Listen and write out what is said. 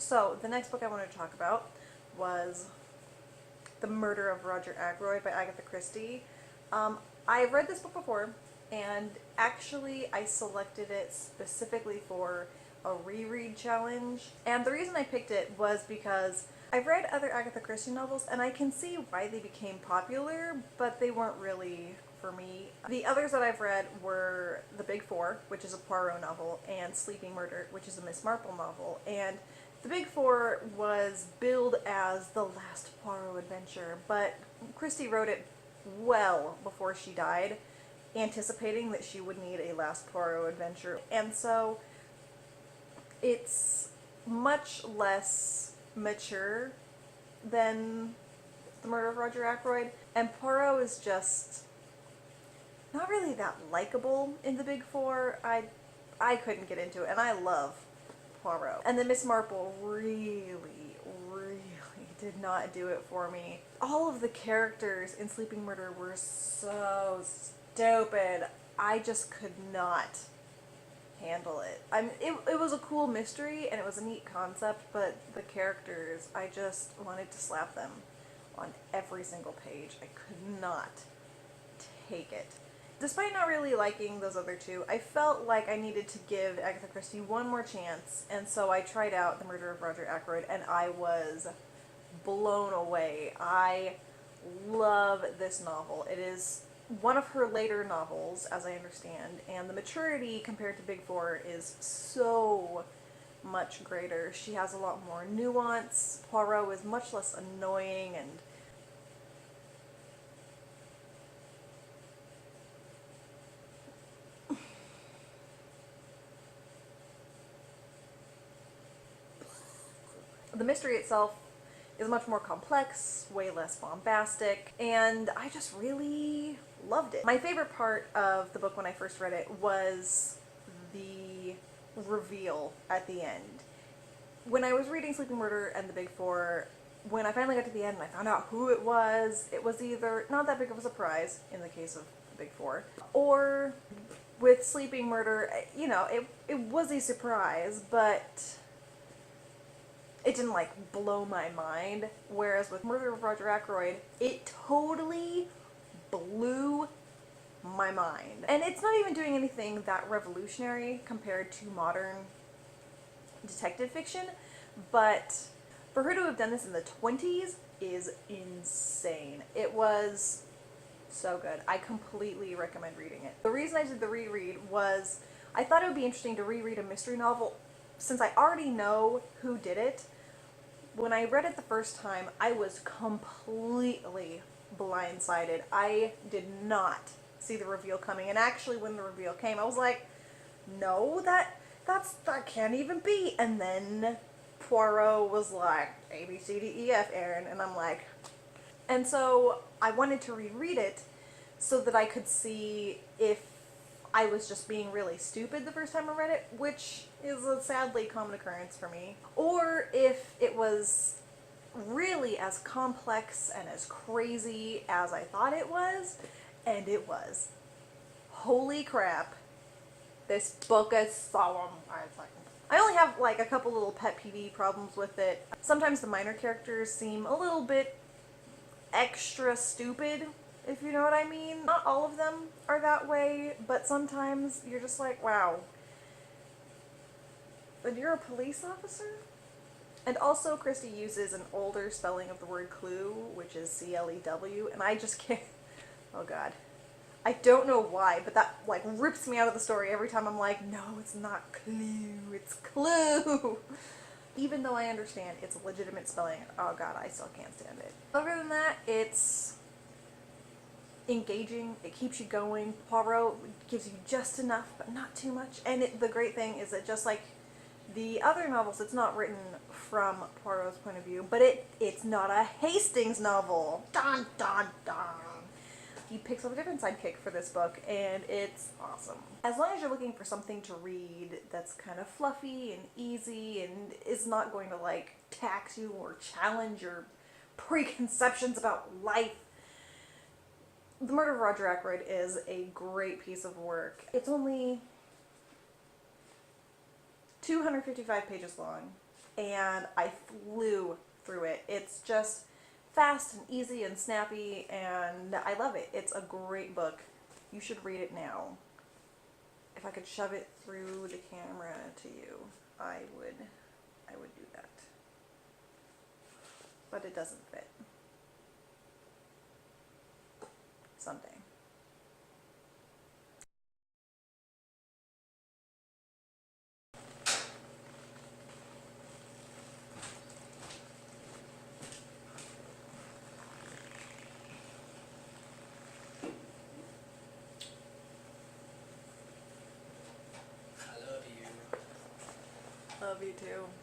So, the next book I wanted to talk about was The Murder of Roger Ackroyd by Agatha Christie. I've read this book before, and actually I selected it specifically for a reread challenge. And the reason I picked it was because I've read other Agatha Christie novels, and I can see why they became popular, but they weren't really for me. The others that I've read were The Big Four, which is a Poirot novel, and Sleeping Murder, which is a Miss Marple novel. And The Big Four was billed as the last Poirot adventure, but Christie wrote it well before she died, anticipating that she would need a last Poirot adventure. And so it's much less mature than The Murder of Roger Ackroyd, and Poirot is just not really that likable in The Big Four. I couldn't get into it, and I love Poirot. And then Miss Marple really did not do it for me. All of the characters in Sleeping Murder were so stupid. I just could not handle it. It was a cool mystery and it was a neat concept, but the characters, I just wanted to slap them on every single page. I could not take it. Despite not really liking those other two, I felt like I needed to give Agatha Christie one more chance, and so I tried out The Murder of Roger Ackroyd, and I was blown away. I love this novel. It is one of her later novels, as I understand, and the maturity compared to Big Four is so much greater. She has a lot more nuance. Poirot is much less annoying, and the mystery itself is much more complex, way less bombastic, and I just really loved it. My favorite part of the book when I first read it was the reveal at the end. When I was reading Sleeping Murder and The Big Four, when I finally got to the end and I found out who it was either not that big of a surprise in the case of The Big Four, or with Sleeping Murder, you know, it was a surprise, but it didn't like blow my mind, whereas with Murder of Roger Ackroyd, it totally blew my mind. And it's not even doing anything that revolutionary compared to modern detective fiction, but for her to have done this in the 20s is insane. It was so good. I completely recommend reading it. The reason I did the reread was I thought it would be interesting to reread a mystery novel since I already know who did it. When I read it the first time, I was completely blindsided. I did not see the reveal coming, and actually when the reveal came, I was like, no, that can't even be. And then Poirot was like, A, B, C, D, E, F, Aaron, and I'm like, and so I wanted to reread it so that I could see if I was just being really stupid the first time I read it, which is a sadly common occurrence for me, or if it was really as complex and as crazy as I thought it was, and it was. Holy crap. This book is solemn. I only have like a couple little pet peeve problems with it. Sometimes the minor characters seem a little bit extra stupid, if you know what I mean. Not all of them are that way, but sometimes you're just like, wow. And you're a police officer? And also Christie uses an older spelling of the word clue, which is C-L-E-W, and I just can't, oh god. I don't know why, but that like rips me out of the story every time. I'm like, no, it's not clue, it's clue. Even though I understand it's a legitimate spelling, oh god, I still can't stand it. Other than that, it's engaging, it keeps you going. Poirot gives you just enough, but not too much. And the great thing is that just like the other novels, it's not written from Poirot's point of view, but it's not a Hastings novel. Dun dun dun. He picks up a different sidekick for this book, and it's awesome. As long as you're looking for something to read that's kind of fluffy and easy and is not going to like tax you or challenge your preconceptions about life, The Murder of Roger Ackroyd is a great piece of work. It's only 255 pages long, and I flew through it. It's just fast and easy and snappy, and I love it. It's a great book. You should read it now. If I could shove it through the camera to you, I would do that. But it doesn't fit. Someday. I love you. Love you too.